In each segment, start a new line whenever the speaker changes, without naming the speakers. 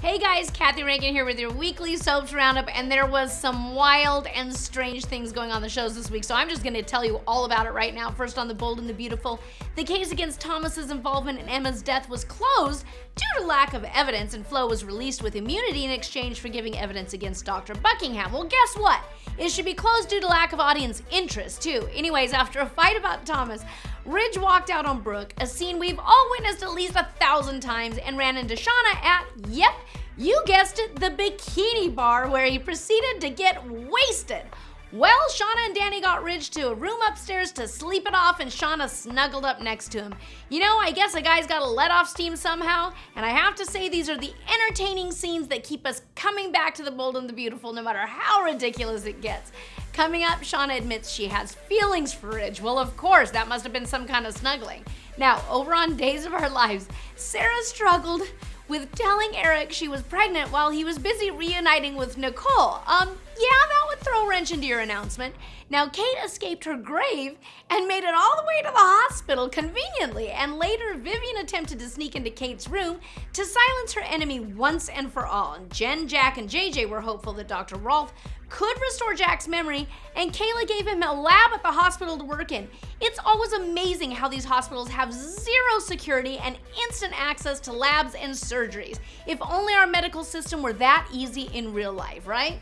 Hey guys, Kathy Reagan here with your weekly soaps roundup, and there was some wild and strange things going on the shows this week, so I'm just going to tell you all about it right now. First, on The Bold and the Beautiful, the case against Thomas's involvement in Emma's death was closed due to lack of evidence, and Flo was released with immunity in exchange for giving evidence against Dr. Buckingham. Well, guess what? It should be closed due to lack of audience interest, too. Anyways, after a fight about Thomas, Ridge walked out on Brooke, a scene we've all witnessed at least 1,000 times, and ran into Shauna at, yep, you guessed it, the Bikini Bar, where he proceeded to get wasted. Well, Shauna and Danny got Ridge to a room upstairs to sleep it off, and Shauna snuggled up next to him. You know, I guess a guy's gotta let off steam somehow, and I have to say these are the entertaining scenes that keep us coming back to The Bold and the Beautiful no matter how ridiculous it gets. Coming up, Shauna admits she has feelings for Ridge. Well, of course, that must have been some kind of snuggling. Now, over on Days of Our Lives, Sarah struggled with telling Eric she was pregnant while he was busy reuniting with Nicole. Yeah, that would throw a wrench into your announcement. Now, Kate escaped her grave and made it all the way to the hospital conveniently, and later Vivian attempted to sneak into Kate's room to silence her enemy once and for all. And Jenn, Jack, and JJ were hopeful that Dr. Rolf could restore Jack's memory, and Kayla gave him a lab at the hospital to work in. It's always amazing how these hospitals have zero security and instant access to labs and surgeries. If only our medical system were that easy in real life, right?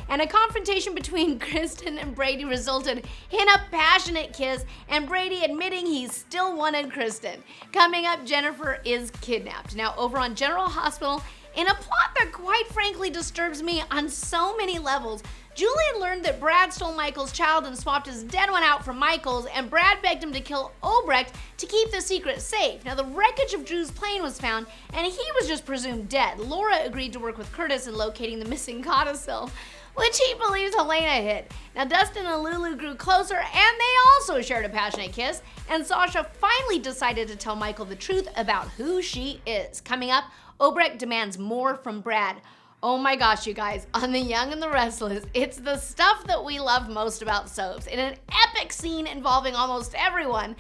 And a confrontation between Kristen and Brady resulted in a passionate kiss, and Brady admitting he still wanted Kristen. Coming up, Jennifer is kidnapped. Now, over on General Hospital, in a plot that quite frankly disturbs me on so many levels, Julian learned that Brad stole Michael's child and swapped his dead one out for Michael's, and Brad begged him to kill Obrecht to keep the secret safe. Now, the wreckage of Drew's plane was found, and he was just presumed dead. Laura agreed to work with Curtis in locating the missing codicil, which he believes Helena hid. Now, Dustin and Lulu grew closer, and they also shared a passionate kiss, and Sasha finally decided to tell Michael the truth about who she is. Coming up, Obrecht demands more from Brad. Oh my gosh, you guys, on The Young and the Restless, it's the stuff that we love most about soaps. In an epic scene involving almost everyone,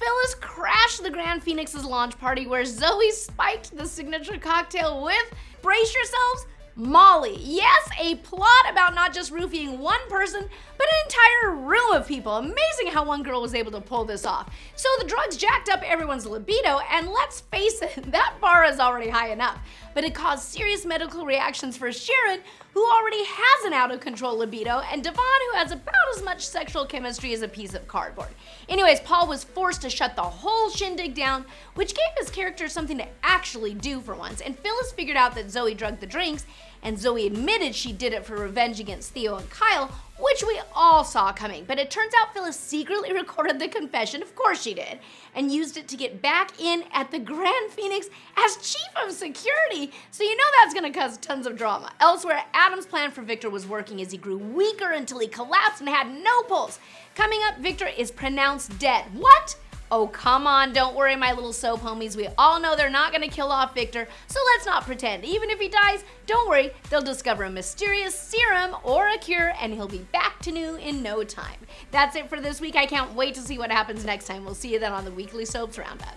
Phyllis crashed the Grand Phoenix's launch party where Zoe spiked the signature cocktail with, brace yourselves, Molly. Yes, a plot about not just roofing one person, but an entire room of people. Amazing how one girl was able to pull this off. So the drugs jacked up everyone's libido, and let's face it, that bar is already high enough. But it caused serious medical reactions for Sharon, who already has an out-of-control libido, and Devon, who has about as much sexual chemistry as a piece of cardboard. Anyways, Paul was forced to shut the whole shindig down, which gave his character something to actually do for once, and Phyllis figured out that Zoe drugged the drinks, and Zoe admitted she did it for revenge against Theo and Kyle, which we all saw coming. But it turns out Phyllis secretly recorded the confession, of course she did, and used it to get back in at the Grand Phoenix as chief of security. So you know that's gonna cause tons of drama. Elsewhere, Adam's plan for Victor was working as he grew weaker until he collapsed and had no pulse. Coming up, Victor is pronounced dead. What? Oh, come on, don't worry, my little soap homies. We all know they're not gonna kill off Victor, so let's not pretend. Even if he dies, don't worry, they'll discover a mysterious serum or a cure, and he'll be back to new in no time. That's it for this week. I can't wait to see what happens next time. We'll see you then on the Weekly Soaps Roundup.